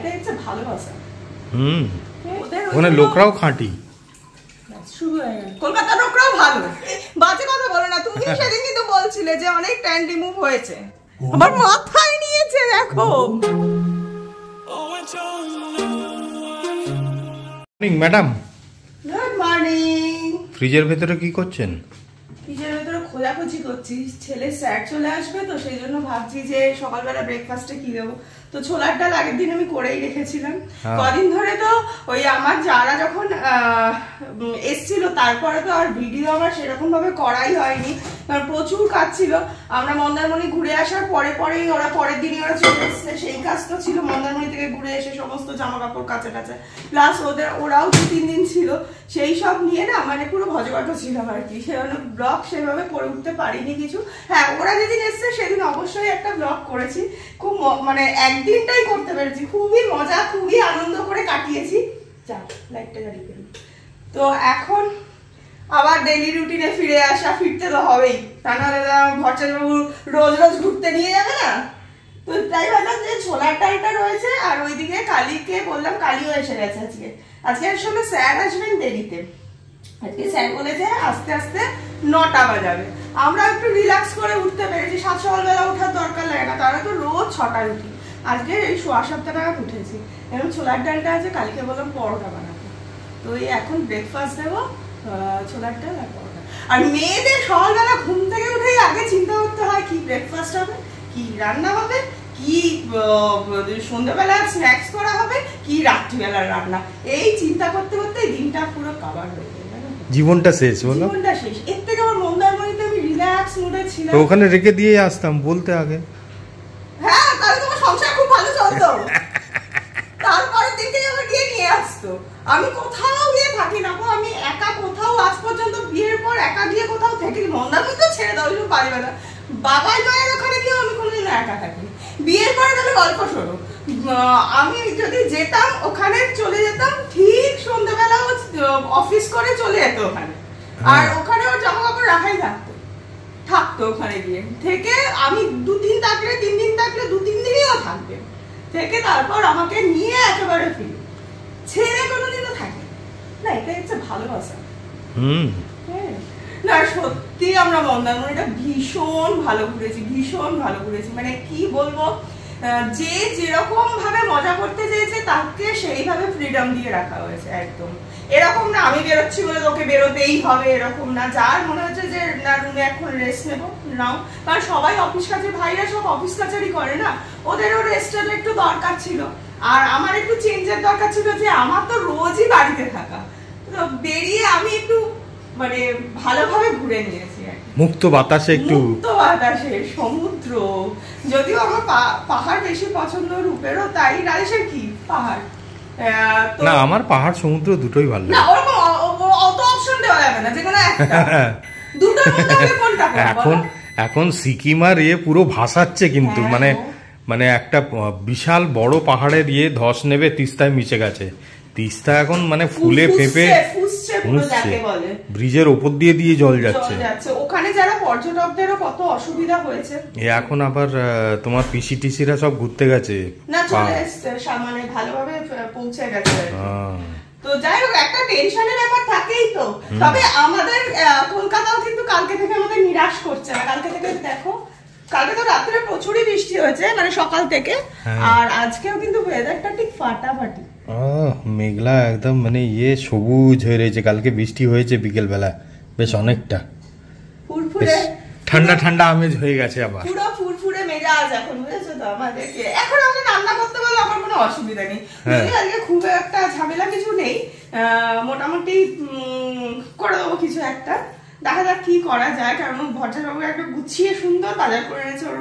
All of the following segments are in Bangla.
এটা হচ্ছে ভালোবাসা। ওখানে লোকরাও খাঁটি, কলকাতার লোকরাও ভালো। বাজে কথা বলো না, তুমি সেদিন কিন্তু বলছিলে যে অনেক ট্যান রিমুভ হয়েছে। আমার মাথায় নিয়েছে দেখো। Madam good morning. ফ্রিজের ভেতরে কি করছেন? ফ্রিজের ভেতরে খোঁজাখুঁজি করছি, ছেলে স্যার চলে আসবে তো সেই জন্য ভাবছি যে সকালবেলা ব্রেকফাস্টে কি দেবো। তো ছোলার ডাল আগের দিন আমি করেই রেখেছিলাম। কদিন ধরে তো ওই আমার যারা যখন এসছিল তারপরে তো আর ভিডিও আমার সেরকম ভাবে করাই হয়নি, কারণ প্রচুর কাজ ছিল। আমরা মন্দারমণি ঘুরে আসার পরেই ওরা পরের দিনই ওরা চলে এসছে, সেই কাজ তো ছিল। মন্দারমণি থেকে ঘুরে এসে সমস্ত জামা কাপড় কাচা প্লাস ওরাও 2-3 দিন ছিল, সেই সব নিয়ে না মানে পুরো ভজগট ছিলাম আর কি। সেজন্য ব্লগ সেভাবে করে উঠতে পারিনি কিছু। হ্যাঁ, ওরা যেদিন এসছে সেদিন অবশ্যই একটা ব্লগ করেছি, খুব মানে একদিনটাই করতে পেরেছি, খুবই মজা খুবই আনন্দ করে কাটিয়েছি। যা লাইটটা জ্বালিয়ে দিই। তো এখন আবার ডেইলি রুটিনে ফিরতে তো হবেই, তা নাহলে ভট্টাচার্যবাবু রোজ রোজ ঘুরতে নিয়ে যাবে না। তো তাই ভাবলাম যে ছোলার ডালটা রয়েছে, আর ওইদিকে কালীকে বললাম, কালীও এসে গেছে আজকে আসলে স্যার আসবেন দেরিতে। আজকে স্যার বলেছে আস্তে আস্তে 9টা বাজাবে। আমরা একটু রিল্যাক্স করে উঠতে পেরেছি, সাত সকালবেলা ওঠার দরকার লাগে না, তারা তো রোজ 6টায় উঠি। আজকে এই 7:15 টাকা উঠেছি। এবং ছোলার ডালটা আছে, কালকে বললাম পরোটা বানাবো। তো এই এখন ব্রেকফাস্ট দেবো, ছোলার ডাল আর পরোটা। আর মেয়েদের সকালবেলা ঘুম থেকে উঠেই আগে চিন্তা করতে হয় কি ব্রেকফাস্ট হবে, কি রান্না হবে, কি সন্ধ্যাবেলা স্ন্যাক্স করা হবে, কি রাত্রিবেলার রান্না। এই চিন্তা করতে করতে দিনটা পুরো কভার হয়ে যায়, জীবনটা শেষ। বলো জীবনটা শেষ। এর থেকে আমার মন্দারমণিতে আমি রিল্যাক্স মুডে ছিলাম। তো ওখানে রেখে দিয়ে আসতাম বলতে আগে। হ্যাঁ, তাহলে তোমার সংসার খুব ভালো চলতো। তারপরে দিকে আমার গিয়ে নিয়ে আসতো। আমি কোথাও গিয়ে থাকি না গো, আমি একা কোথাও আজ পর্যন্ত বিয়ের পর একা গিয়ে কোথাও থাকি। মন্দারমণিতে ছেড়ে দাও, কিছু পারিবে না। বাবাই মায়ের ওখানে গিয়ে আমি কোনোদিন একা থাকি। বিয়ের পরে তাহলে গল্প শোনো, আমি যদি যেতাম ওখানে চলে যেতাম ঠিক সন্ধ্যাবেলা অফিস করে চলে যেত ওখানে, আর ওখানে ওর জামা কাপড় রাখাই থাকতো ওখানে গিয়ে থেকে। আমি 2-3 দিন থাকলে 3 দিন থাকলে 2-3 দিনইও থাকবে থেকে, তারপর আমাকে নিয়ে একেবারে ফিরে ছেড়ে কোনোদিনও থাকে না। এটা হচ্ছে ভালোবাসা। না সত্যি আমরা মন্দারমণিটা ভীষণ ভালো ঘুরেছি, মানে কি বলবো, যে যেরকম ভাবে মজা করতে চেয়েছে তাকে সেইভাবে ফ্রিডম দিয়ে রাখা হয়েছে একদম। এরকম না আমি বেরোচ্ছি বলে তোকে বেরোতেই হবে, এরকম না। যার মনে হচ্ছে যে না রুমে এখন রেস্ট নেবো, নাও। কারণ সবাই অফিস কাছে, ভাইরা সব অফিস কাছারি করে না, ওদেরও রেস্টের একটু দরকার ছিল, আর আমার একটু চেঞ্জের দরকার ছিল। যে আমার তো রোজই বাড়িতে থাকা, তো বেরিয়ে আমি একটু মানে ভালোভাবে ঘুরে নিয়েছি, মুক্ত বাতাসে, সমুদ্র। যদিও আমার পাহাড় বেশি পছন্দ, রূপেরও তাই। রাজেশের কি পাহাড়? না, আমার পাহাড় সমুদ্র দুটোই ভালো লাগে। না, ওরকম অত অপশন দেওয়া যাবে না, যে কোনো একটা। দুটোর মধ্যে কোনটা? এখন সিকিম আর পুরো ভাসাচ্ছে কিন্তু, মানে একটা বিশাল বড় পাহাড়ের ধস নেবে, তিস্তায় মিশে গেছে। তিস্তা এখন মানে ফুলে ফেঁপে ব্রিজের ওপর দিয়ে জল যাচ্ছে। ওখানে যারা পর্যটকদেরও কত অসুবিধা হয়েছে। এখন আবার তোমার পিসিটিসিরা সব ঘুরতে গেছে, না চলে এসছে, মানে ভালোভাবে পৌঁছে গেছে। তো যাই হোক, একটা টেনশনের ব্যাপার থাকেই তো। তবে আমাদের কলকাতাও কিন্তু কালকে থেকে আমাদের নিরাশ করছে না। কালকে থেকে দেখো, কালকে তো রাত্রে প্রচুরই বৃষ্টি হয়েছে, মানে সকাল থেকে। আর আজকেও কিন্তু ওয়েদারটা ঠিক ফাটাফাটি, মেঘলা একদম, মানে সবুজ হয়ে রয়েছে। কালকে বৃষ্টি হয়েছে বিকেল বেলা, বেশ অনেকটা ফুরফুরে ঠান্ডা ঠান্ডা আমেজ হয়ে গেছে, আবার পুরো ফুরফুরে মেজাজ এখন, বুঝেছো তো আমাদেরকে। এখন আমরা রান্না করতে পারলে আমার কোনো অসুবিধা নেই, আজকে খুব একটা ঝামেলা কিছু নেই, মোটামুটি করে দেবো কিছু একটা। দেখা যাক কি করা যায়, কারণ ভট্টাচার্যবাবু একটা গুছিয়ে সুন্দর বাজার করে এনেছে, ওর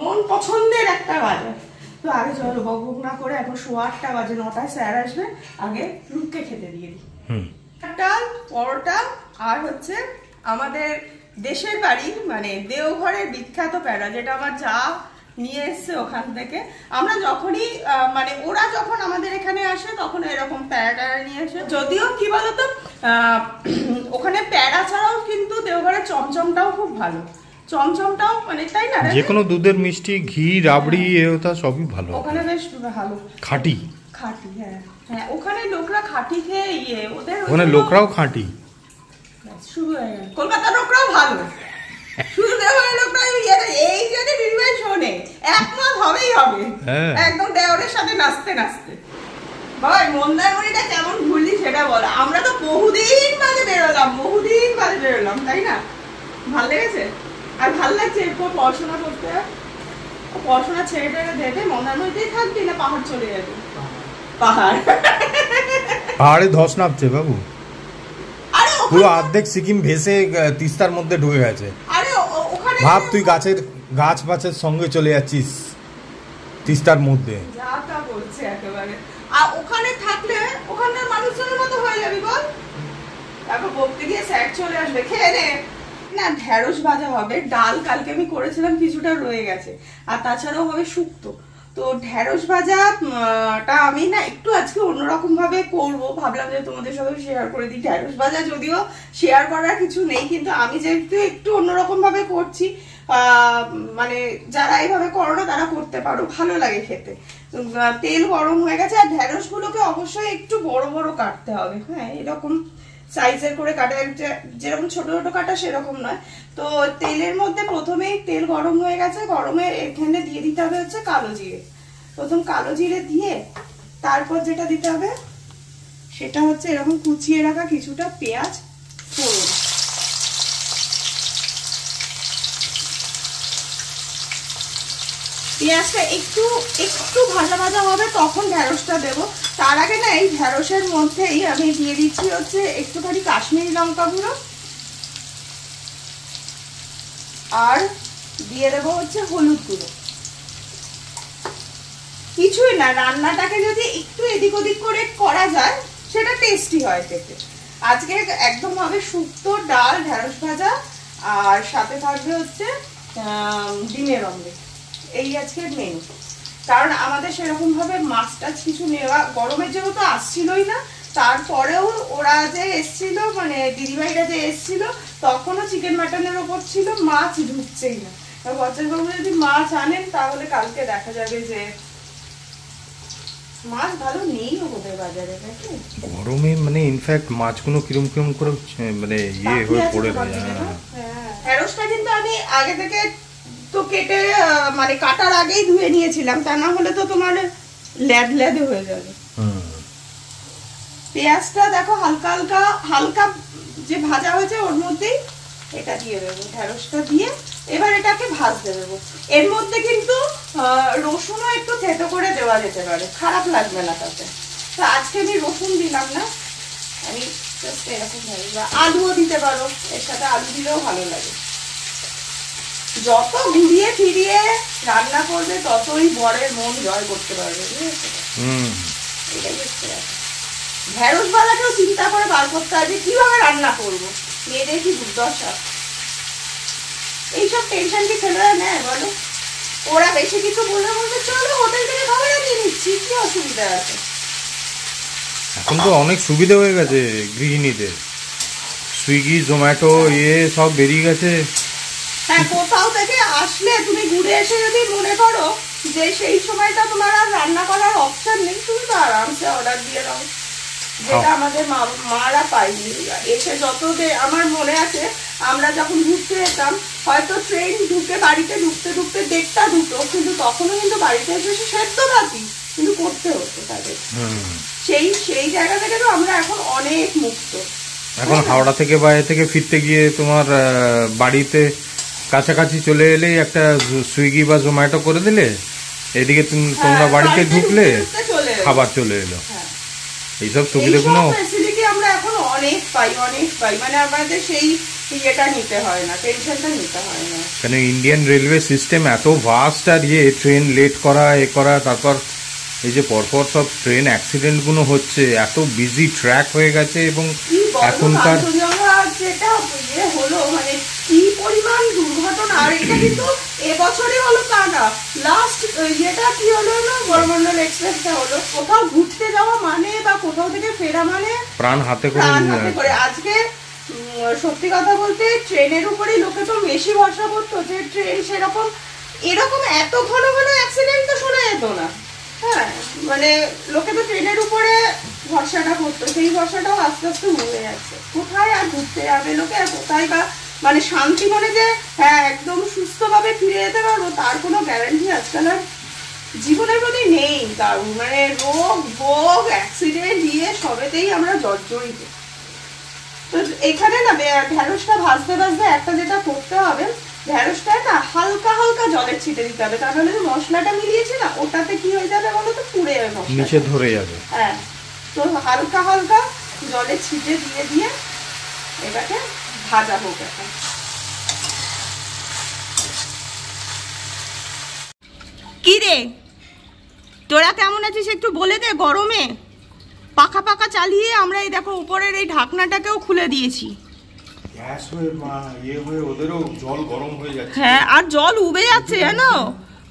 মন পছন্দের একটা বাজার। তো আগে চলো বকবক না করে, এখন 8:15 বাজে, 9টায় স্যার আসবে, আগে রূপকে খেতে দিয়ে দিই। ডাল, পরোটা, আর হচ্ছে আমাদের দেশের বাড়ি মানে দেওঘরের বিখ্যাত প্যাড়া, যেটা আমার যা নিয়ে এসছে ওখান থেকে। আমরা যখনই মানে ওরা যখন আমাদের এখানে আসে তখন এরকম প্যাড়া নিয়ে আসে। যদিও কি বলতো, ওখানে প্যাড়া ছাড়াও কিন্তু দেওঘরের চমচমটাও খুব ভালো, চমচমটাও মানে তাই না যে কোনো দুধের মিষ্টি, ঘি, রাবড়ি, ওটা সবই ভালো। ওখানে বেশ ভালো খাঁটি খাঁটি। হ্যাঁ হ্যাঁ, ওখানে লোকরা খাঁটি খেয়ে ওদের ওখানে লোকরাও খাঁটি। শুরু হয়ে গেল, কলকাতার লোকরাও ভালো, শুধু দেওয়ারের লোকরা এই জন্য নির্বাই শোনে একমত হবেই হবে, একদম দেওয়ারের সাথে নাচতে নাচতে। ভাই মন্দারমণিটা কেমন ঘুরলি সেটা বল। আমরা তো বহুদিন বাদে বেরোলাম তাই না? ভাল লেগেছে? আর ভাল লাগছে এরপর পড়াশোনা করতে? পড়াশোনা ছেড়ে টেড়ে দেবে, মন্দারমণিতেই থাকবি না পাহাড় চলে যাবে? পাহাড়ে ধস নামছে বাবু, পুরো অর্ধেক সিকিম ভেসে তিস্তার মধ্যে ঢুকে গেছে। ভাব তুই গাছ পাছের সঙ্গে চলে যাচ্ছিস তিস্তার মধ্যে। যা তা বলছে একেবারে। আর ওখানে থাকলে ওখানকার মানুষজনের মতো হয়ে যাবি বল। তারপর বকতে গিয়ে স্যার চলে আসবে, খেয়ে নে না। ঢেঁড়স ভাজা হবে, ডাল কালকে আমি করেছিলাম কিছুটা রয়ে গেছে, আর তাছাড়াও হবে শুক্তো। তো ঢেঁড়স ভাজাটা আমি না একটু আজকে অন্যরকম ভাবে করবো, ভাবলাম যে তোমাদের সাথে শেয়ার করে দিই। ঢেঁড়স ভাজা যদিও শেয়ার করার কিছু নেই, কিন্তু আমি যেহেতু একটু অন্যরকম ভাবে করছি, মানে যারা এইভাবে করো না তারা করতে পারো, ভালো লাগে খেতে। তেল গরম হয়ে গেছে, আর ঢেঁড়স গুলোকে অবশ্যই একটু বড় বড় কাটতে হবে। হ্যাঁ, এরকম সাইজের করে কাটা, যেরকম ছোট ছোট কাটা সেরকম নয়। তো তেলের মধ্যে প্রথমেই তেল গরম হয়ে গেছে, গরমে এখানে দিয়ে দিতে হবে হচ্ছে কালো জিরে। প্রথম কালো জিরে দিয়ে তারপর যেটা দিতে হবে সেটা হচ্ছে এরকম কুচিয়ে রাখা কিছুটা পেঁয়াজ ফোড়ন। পেঁয়াজটা একটু একটু ভাজা ভাজা হবে, তখন ঢেঁড়সটা দেবো। তার আগে না এই ঢেঁড়সের মধ্যেই আমি দিয়ে দিচ্ছি হচ্ছে একটুখানি কাশ্মীরি লঙ্কা গুঁড়ো, আর দিয়ে দেবো হচ্ছে হলুদ গুঁড়ো। কিছুই না, রান্নাটাকে যদি একটু এদিক ওদিক করে করা যায় সেটা টেস্টি হয় খেতে। আজকে একদম ভাবে শুক্তো, ডাল, ঢেঁড়স ভাজা, আর সাথে থাকবে হচ্ছে ডিমের অমলেট। এই আজকের মেনু। কারণ আমাদের সেরকম ভাবে মাছ টাছ কিছু নেওয়া, গরমের যেহেতু আসছিলই না, তারপরেও ওরা যে এসছিল, মানে দিদিভাইরা যে এসছিল, তখনও চিকেন মাটনের ওপর ছিল, মাছ ঢুকছেই না। বচ্চন বাবু যদি মাছ আনেন তাহলে কালকে দেখা যাবে যে মাছ ভালো নেই ওদের বাজারে নাকি। গরমে মানে ইনফ্যাক্ট মাছগুলো কিরম কিরম করে মানে ইয়ে হয়ে পড়ে যায়। ঢেঁড়সটা কিন্তু আমি আগে থেকে তো কেটে মানে কাটার আগেই ধুয়ে নিয়েছিলাম, তা না হলে তো তোমার ল্যাদ ল্যাদে হয়ে যাবে। পেঁয়াজটা দেখো হালকা হালকা হালকা যে ভাজা হয়েছে ওর মধ্যেই এটা দিয়ে দেবো, ঢেঁড়সটা দিয়ে এবার এটাকে ভাজতে দেবো। এর মধ্যে কিন্তু রসুনও একটু থেতো করে দেওয়া যেতে পারে, খারাপ লাগবে না তাতে। তো আজকে আমি রসুন দিলাম না, আমি জাস্ট এরকম ভাবে, আলুও দিতে পারো, এর সাথে আলু দিলেও ভালো লাগে। যত ঘুরিয়ে ফিরিয়ে রান্না করবে ততই বরের মন জয় করতে পারবে। এটাই হচ্ছে ঢেঁড়স ভাজাকেও চিন্তা করে বার করতে হবে কিভাবে রান্না করবো, মেয়েদের কি দুর্দশা। এইসব টেনশন কি ছেলেরা নেয় বলো? ওরা বেশি কিছু বললে বলবে চলো হোটেল থেকে খাবার আনিয়ে নিচ্ছি, কি অসুবিধা আছে? এখন তো অনেক সুবিধা হয়ে গেছে গৃহিণীদের, সুইগি, জোম্যাটো সব বেরিয়ে গেছে। হ্যাঁ, কোথাও থেকে আসলে তুমি ঘুরে এসে যদি মনে করো যে সেই সময়টা তোমার আর রান্না করার অপশন নেই, তুমি তো আরামসে অর্ডার দিয়ে দাও, যেটা আমাদের মারা পাইনি। এসে আমার মনে আছে আমরা যখন ঘুরতে যেতাম, হয়তো ট্রেন ঢুকে বাড়িতে ঢুকতে ঢুকতে 1:30 2, কিন্তু তখনও কিন্তু বাড়িতে এসে সেদ্ধ ভাতি কিন্তু করতে হতো তাদের। সেই জায়গা থেকে তো আমরা এখন অনেক মুক্ত। এখন হাওড়া থেকে বাইরে থেকে ফিরতে গিয়ে তোমার বাড়িতে কাছাকাছি চলে এলেই একটা সুইগি বা জোম্যাটো করে দিলে, এদিকে তোমরা বাড়িতে ঢুকলে খাবার চলে এলো। এইসব সুবিধাগুলো আমরা এখন অনেক পাই, মানে আমাদের সেই ইয়েটা নিতে হয় না, টেনশনটা নিতে হয় না। কেন ইন্ডিয়ান রেলওয়ে সিস্টেম এত ভাস্ট, আর ট্রেন লেট করা করা, তারপর এই যে পরপর সব ট্রেন অ্যাক্সিডেন্ট গুলো হচ্ছে, এত বিজি ট্র্যাক হয়ে গেছে। এবং এখনকার যেটা হলো মানে কি পরিমাণ দুর্ঘটনা, আর এটা কিন্তু এবছরই হলো তা না, লাস্ট ইয়েটা কি হলো না, বড়মন্ডল এক্সপ্রেসটা হলো। কোথাও ঘুরতে যাওয়া মানে বা কোথাও থেকে ফেরা মানে প্রাণ হাতে করে। আজকে সত্যি কথা বলতে ট্রেনের উপরেই লোকে তো বেশি ভরসা করতো, যে ট্রেন সেরকম এরকম এত ঘন ঘন অ্যাক্সিডেন্ট তো শোনা যেত না। হ্যাঁ, মানে লোকে তো ট্রেনের উপরে ভরসাটা করতো, সেই ভরসাটাও আস্তে আস্তে উড়ে যাচ্ছে। কোথায় আর ঘুরতে যাবে লোকে, আর কোথায় বা মানে শান্তি মনে যে হ্যাঁ একদম সুস্থভাবে ফিরে যেতে পারবো তার কোনো গ্যারান্টি আজকাল আর জীবনের প্রতি নেই কারণ। মানে রোগ ভোগ অ্যাক্সিডেন্ট দিয়ে সবেতেই আমরা জর্জরিত। তো এখানে না ঢ্যাঁড়সটা ভাজতে ভাজতে একটা যেটা করতে হবে, ঢ্যাঁড়সটা না হালকা হালকা জলের ছিটে দিতে হবে, তাহলে যে মশলাটা মিলিয়েছে না ওটাতে কি হয়ে যাবে বলো তো, পুড়ে যাবে মশলা, নিচে ধরে যাবে। হ্যাঁ, তো হালকা হালকা জলের ছিটে দিয়ে দিয়ে এটাকে ভাজা হোক। এখন কি রে তোরা কেমন আছিস একটু বলে দে। গরমে পাখা পাখা চালিয়ে আমরা এই দেখো উপরের এই ঢাকনাটাকেও খুলে দিয়েছি। গ্যাস হয়ে হয়ে ওদেরও জল গরম হয়ে যাচ্ছে। হ্যাঁ, আর জল উবে যাচ্ছে জানো,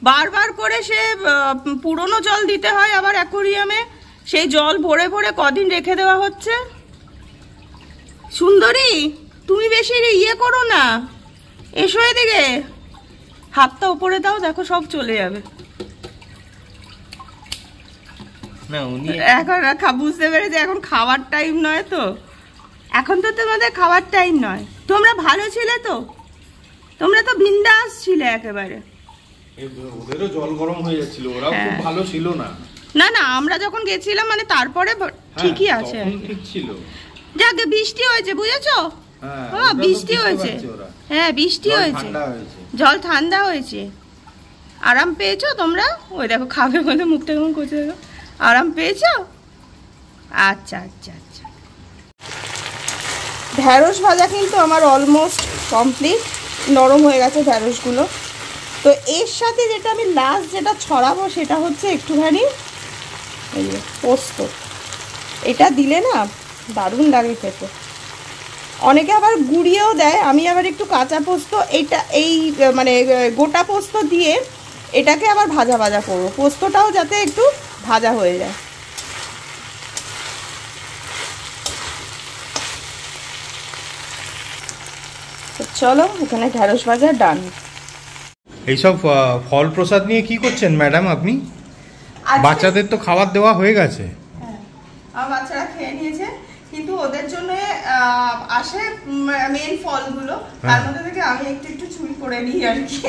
বারবার করে সে পুরনো জল দিতে হয় আবার অ্যাকোয়ারিয়ামে, সেই জল ভরে ভরে কদিন রেখে দেওয়া হচ্ছে। সুন্দরী তুমি বেশি ইয়ে করো না, এসো এদিকে, হাতটা উপরে দাও, দেখো সব চলে যাবে। এখন বুঝতে পেরেছি এখন খাওয়ার টাইম নয় তো, এখন তো তোমাদের খাওয়ার টাইম নয়। তোমরা ভালো ছিলে তো, তোমরা তো বিন্দাস ছিলে একেবারে। ওদেরও জল গরম হয়ে যাচ্ছিল, ওরা খুব ভালো ছিল না। না না, আমরা যখন গেছিলাম মানে তারপরে ঠিকই আছে, ঠিক ছিল। যাক বৃষ্টি হয়েছে বুঝেছো, হ্যাঁ বৃষ্টি হয়েছে, হ্যাঁ বৃষ্টি হয়েছে, জল ঠান্ডা হয়েছে। আরাম পেয়েছো তোমরা? ওই দেখো খাবে বলে মুখটা কেমন করছে, দেখো আরাম পেয়েছো? আচ্ছা আচ্ছা আচ্ছা। ঢ্যাঁড়স ভাজা কিন্তু আমার অলমোস্ট কমপ্লিট, নরম হয়ে গেছে ঢ্যাঁড়সগুলো। তো এর সাথে যেটা আমি লাস্ট যেটা ছড়াবো সেটা হচ্ছে একটুখানি এই যে পোস্ত। এটা দিলে না দারুণ লাগে খেতে। অনেকে আবার গুঁড়িয়েও দেয়, আমি আবার একটু কাঁচা পোস্ত এইটা এই মানে গোটা পোস্ত দিয়ে এটাকে আবার ভাজা ভাজা করবো, পোস্তটাও যাতে একটু ভাজা হয়ে যায়। চলো এখানে ঢ্যাঁড়স ভাজা ডান। এইসব ফল প্রসাদ নিয়ে কি করছেন ম্যাডাম আপনি? বাচ্চাদের তো খাবার দেওয়া হয়ে গেছে। হ্যাঁ, আমার বাচ্চারা খেয়ে নিয়েছে, কিন্তু ওদের জন্য আসে মেন ফলগুলো, তার মধ্যে থেকে আমি একটু একটু চুরি করে নিই আর কি,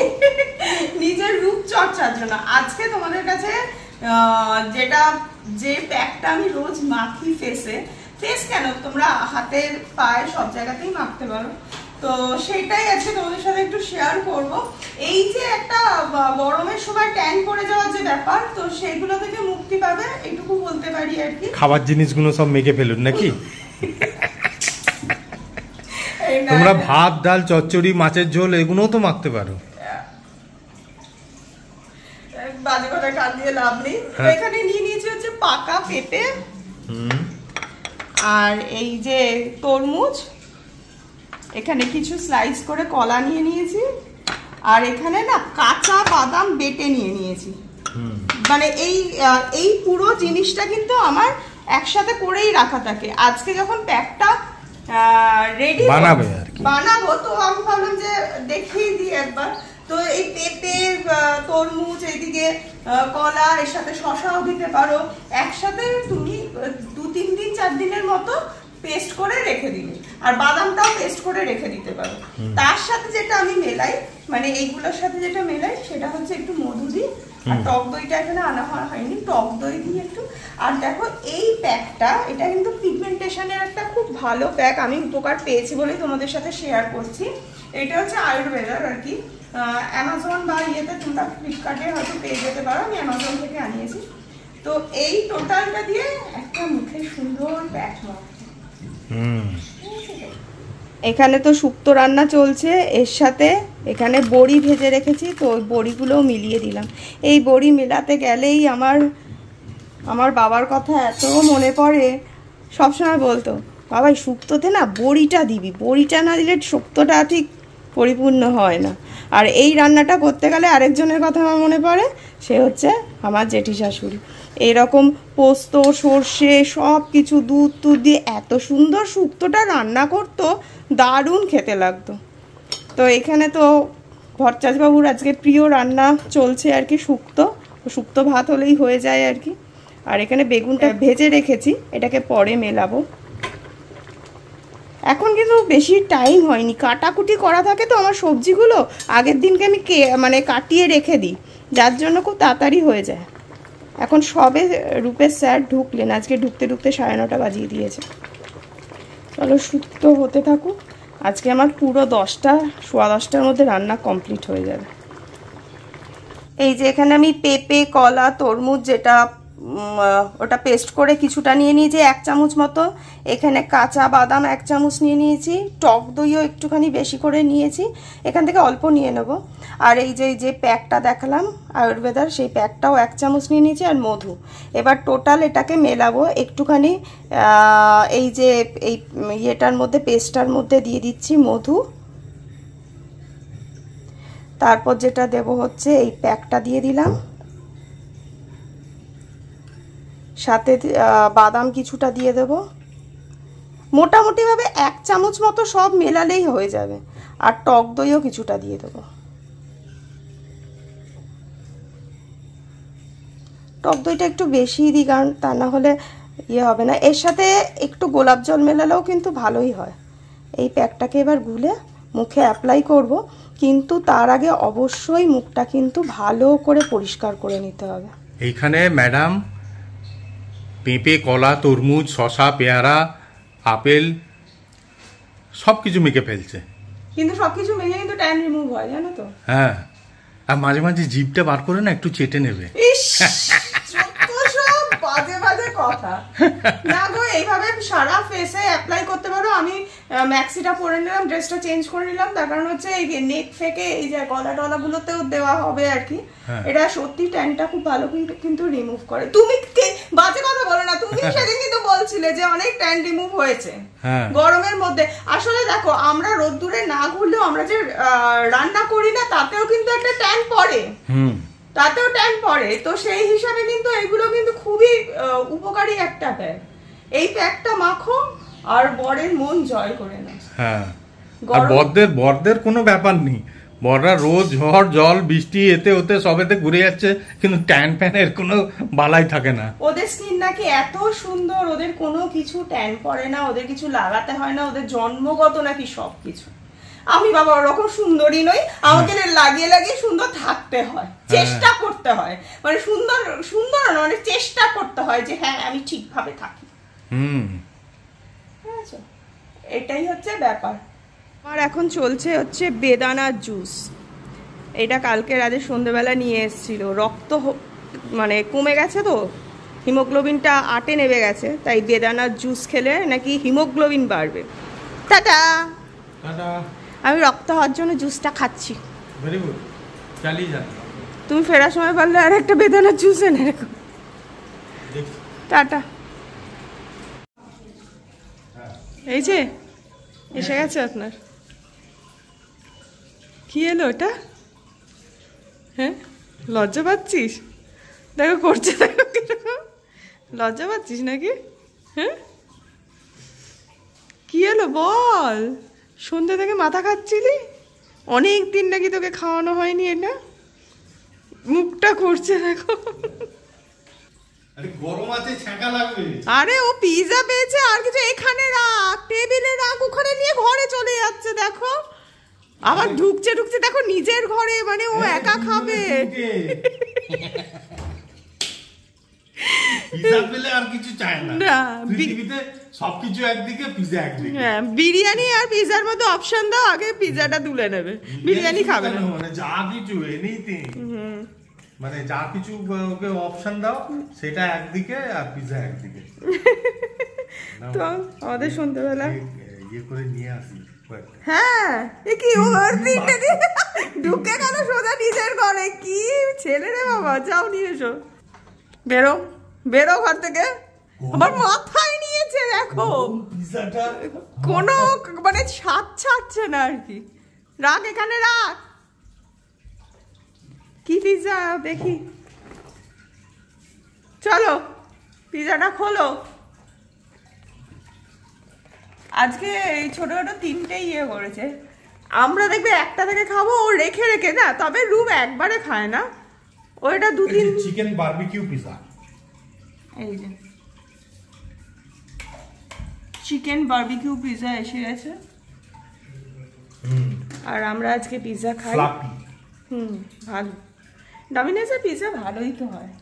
নিজের রূপ চর্চার জন্য। আজকে তোমাদের কাছে যেটা যে প্যাকটা আমি রোজ মাখি ফেসে, ফেস কেন তোমরা হাতের পায়ে সব জায়গাতেই মাখতে পারো, তো সেটাই আজকে তোমাদের সাথে একটু শেয়ার করব। এই যে একটা গরমের সময় ট্যান পড়ে যাওয়ার যে ব্যাপার, তো সেগুলো থেকে মুক্তি পাবে এইটুকু বলতে পারি আর কি। খাবার জিনিসগুলো সব মেখে ফেলুন নাকি? তোমরা ভাত ডাল চচ্চড়ি মাছের ঝোল এগুলোও তো মাখতে পারো। বাজে কথা কান দিয়ে লাভ নেই। এখানে নিয়ে নিয়েছি হচ্ছে পাকা পেঁপে, আর এই যে তরমুজ, এখানে কিছু স্লাইস করে কলা নিয়ে নিয়েছি, আর এখানে না কাঁচা বাদাম বেটে নিয়ে নিয়েছি। মানে এই পুরো জিনিসটা কিন্তু আমার একসাথে করেই রাখা থাকে। আজকে যখন প্যাকটা রেডি বানাবো তো আমি ভাবলাম যে দেখিয়ে দিই একবার। তো এই পেঁপে তরমুজ এইদিকে কলা, এর সাথে শশাও দিতে পারো, একসাথে তুমি 2-3 দিন 4 দিনের মতো পেস্ট করে রেখে দিলে, আর বাদামটাও পেস্ট করে রেখে দিতে পারো। তার সাথে যেটা আমি মেলাই, মানে এইগুলোর সাথে যেটা মেলাই সেটা হচ্ছে একটু মধু দিই, আর টক দইটা এখানে আনা হয়নি, টক দই দিই একটু। আর দেখো এই প্যাকটা, এটা কিন্তু পিগমেন্টেশনের একটা খুব ভালো প্যাক, আমি উপকার পেয়েছি বলেই তোমাদের সাথে শেয়ার করছি। এটা হচ্ছে আয়ুর্বেদার আর কি, অ্যামাজন বা ইয়েতে তোমরা ফ্লিপকার্টে হয়তো পেয়ে যেতে পারো, আমি অ্যামাজন থেকে আনিয়েছি। তো এই টোটালটা দিয়ে একটা মুখে সুন্দর প্যাক মাখো। এখানে তো শুক্তো রান্না চলছে, এর সাথে এখানে বড়ি ভেজে রেখেছি, তো ওই বড়িগুলোও মিলিয়ে দিলাম। এই বড়ি মেলাতে গেলেই আমার বাবার কথা এত মনে পড়ে, সবসময় বলতো বাবা শুক্তোতে না বড়িটা দিবি, বড়িটা না দিলে শুক্তোটা ঠিক পরিপূর্ণ হয় না। আর এই রান্নাটা করতে গেলে আরেকজনের কথা আমার মনে পড়ে, সে হচ্ছে আমার জেঠি শাশুড়ি। এরকম পোস্ত সর্ষে সব কিছু দুধ টুধ দিয়ে এত সুন্দর শুক্তোটা রান্না করতো, দারুণ খেতে লাগতো। তো এখানে তো ভট্টাচার্যবাবুর আজকে প্রিয় রান্না চলছে আর কি, শুক্তো ভাত হলেই হয়ে যায় আর কি। আর এখানে বেগুনটা ভেজে রেখেছি, এটাকে পরে মেলাবো। এখন কিন্তু বেশি টাইম হয়নি, কাটাকুটি করা থাকে তো আমার সবজিগুলো, আগের দিনকে আমি মানে কাটিয়ে রেখে দিই, যার জন্য খুব তাড়াতাড়ি হয়ে যায়। এখন সবে রূপের স্যার ঢুকলেন, আজকে ঢুকতে ঢুকতে 9:30 বাজিয়ে দিয়েছে। চলো শুক্তো হতে থাকুক, আজকে আমার পুরো 10টার মধ্যে রান্না কমপ্লিট হয়ে যাবে। এই যে এখানে আমি পেঁপে কলা তরমুজ যেটা ওটা পেস্ট করে কিছুটা নিয়ে নিয়েছি 1 চামচ মতো, এখানে কাঁচা বাদাম 1 চামচ নিয়ে নিয়েছি, টক দইও একটুখানি বেশি করে নিয়েছি, এখান থেকে অল্প নিয়ে নেব। আর এই যে প্যাকটা দেখালাম আয়ুর্বেদার, সেই প্যাকটাও 1 চামচ নিয়ে নিয়েছি, আর মধু। এবার টোটাল এটাকে মেলাবো একটুখানি, এই যে এই ইয়েটার মধ্যে পেস্টটার মধ্যে দিয়ে দিচ্ছি মধু, তারপর যেটা দেব হচ্ছে এই প্যাকটা দিয়ে দিলাম, সাথে বাদাম কিছুটা দিয়ে দেব। মোটামুটিভাবে 1 চামচ মতো সব মেলালেই হয়ে যাবে। আর টক দইও কিছুটা দিয়ে দেব। টক দইটা একটু বেশিই দিই, কারণ তা না হলে ইয়ে হবে না। এর সাথে একটু গোলাপ জল মেলালেও কিন্তু ভালোই হয়। এই প্যাকটাকে এবার গুলে মুখে অ্যাপ্লাই করব, কিন্তু তার আগে অবশ্যই মুখটা কিন্তু ভালো করে পরিষ্কার করে নিতে হবে। এইখানে ম্যাডাম পেঁপে কলা তরমুজ শশা পেয়ারা আপেল সব কিছু মেখে ফেলছে, কিন্তু সবকিছু মেখে কিন্তু ট্যান রিমুভ হয়, জানো তো? হ্যাঁ, আর মাঝে মাঝে জিভটা বার করে না একটু চেটে নেবে। বাজে বাজে কথা না গো, এইভাবে সারা ফেসে অ্যাপ্লাই করতে পারো। আমি ম্যাক্সিটা পরে নিলাম, ড্রেসটা চেঞ্জ করে নিলাম, তার কারণ হচ্ছে এই নেক ফেকে এই যে গলা টলা গুলোতেও দেওয়া হবে আর কি। এটা সত্যি ট্যানটা খুব ভালো কিন্তু রিমুভ করে। তুমি বাজে কথা বলো না, তুমি সেদিন কিন্তু বলছিলে যে অনেক ট্যান রিমুভ হয়েছে গরমের মধ্যে। আসলে দেখো, আমরা রোদ্দুরে না ঘুরলেও আমরা যে রান্না করি না, তাতেও কিন্তু একটা ট্যান পড়ে, তাতেও ট্যান পড়ে। তো সেই হিসাবে কিন্তু এগুলো কিন্তু খুবই উপকারী একটা প্যাক। এই প্যাকটা মাখো আর বরের মন জয় করে নাও। হ্যাঁ, আর বরদের কোনো ব্যাপার নেই, বররা রোজ ঝড় জল বৃষ্টি এতে ওতে সবেতে ঘুরে যাচ্ছে, কিন্তু ট্যান ফ্যানের কোনো বালাই থাকে না। ওদের স্কিন নাকি এত সুন্দর, ওদের কোনো কিছু ট্যান পড়ে না, ওদের কিছু লাগাতে হয় না, ওদের জন্মগত নাকি সবকিছু। আমি বাবা ওরকম সুন্দরী নই, আমাকে লাগিয়ে লাগিয়ে সুন্দর থাকতে হয়, চেষ্টা করতে হয়, মানে সুন্দর সুন্দর মানে চেষ্টা করতে হয় যে হ্যাঁ আমি ঠিকভাবে থাকি। এটাই হচ্ছে ব্যাপার। আমার এখন চলছে হচ্ছে বেদানার জুস। এটা কালকে রাতে সন্ধ্যেবেলা নিয়ে এসেছিল, রক্ত মানে কমে গেছে তো, হিমোগ্লোবিনটা 8-এ নেমে গেছে, তাই বেদানার জুস খেলে নাকি হিমোগ্লোবিন বাড়বে। টাটা। আমি রক্ত হওয়ার জন্য জুসটা খাচ্ছি। ভেরি গুড, চালিয়ে যান। তুমি ফেরার সময় পারলে আর একটা বেদানার জুস এনে রেখো। টাটা। এই যে এসে গেছে আপনার। কি এলো ওটা? হ্যাঁ, লজ্জা পাচ্ছিস? দেখো করছে, দেখো কিরকম লজ্জা পাচ্ছিস নাকি? হ্যাঁ, কি এলো বল? সন্ধ্যে থেকে মাথা খাচ্ছিলি, অনেক দিন নাকি তোকে খাওয়ানো হয়নি। এটা মুখটা করছে দেখো। আরে ও পিজা পেয়েছে আর কিছু, এখানে রাখ, টেবিলে রাখ, ওখানে নিয়ে ঘরে চলে যাচ্ছে। দেখো আবার ঢুকছে দেখো নিজের ঘরে, মানে ও একা খাবে। বিরিয়ানি আর পিজার মধ্যে অপশন দাও, আগে পিজাটা তুলে নেবে, বিরিয়ানি খাবে না। যা কিছু এনিথিং, মানে যা কিছু ওকে অপশন দাও, সেটা একদিকে আর পিজা একদিকে। তো আমাদের সন্ধ্যাবেলা ইয়ে করে নিয়ে আসি। হ্যাঁ, কি ঢুকে গেল সোজা নিজের ঘরে। কি ছেলে রে বাবা, যাও নিয়ে এসো। বেরো বেরো ঘর থেকে। আমার মাথায় নিয়েছে দেখো, কোনো মানে স্বাদ ছাড়ছে না আর কি। রাখ এখানে রাখ। কি পিজা দেখি, চলো পিজাটা খোলো। আজকে এই ছোট ছোট 3টে ইয়ে করেছে। আমরা দেখবে একটা থেকে খাবো, ও রেখে রেখে না, তবে রুম একবারে খায় না, ওইটা 2-3 চিকেন বারবিকিউ পিজা। এই যে চিকেন বারবিকিউ পিজা এসে গেছে। আর আমরা আজকে পিজা খাই। ফ্লাপি। ভালো, ডমিনোসের পিজা ভালোই তো হয়।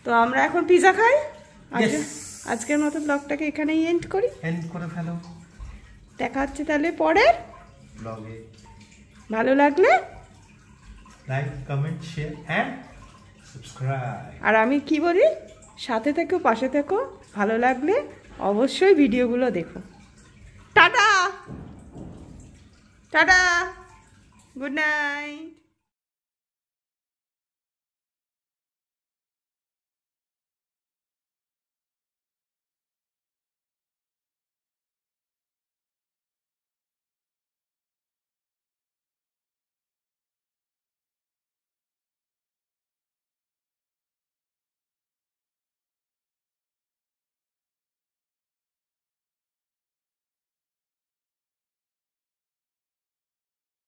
তো আমরা এখন পিজা খাই। আজকের মতো ব্লগটাকে এখানেই এন্ড করি। এন্ড করে ফেলো। দেখা হচ্ছে তাহলে পরের ব্লগে। ভালো লাগলে like, comment, share and subscribe. আর আমি কি বলি, সাথে থেকো, পাশে থেকো, ভালো লাগলে অবশ্যই ভিডিওগুলো দেখো। Tata tata, good night.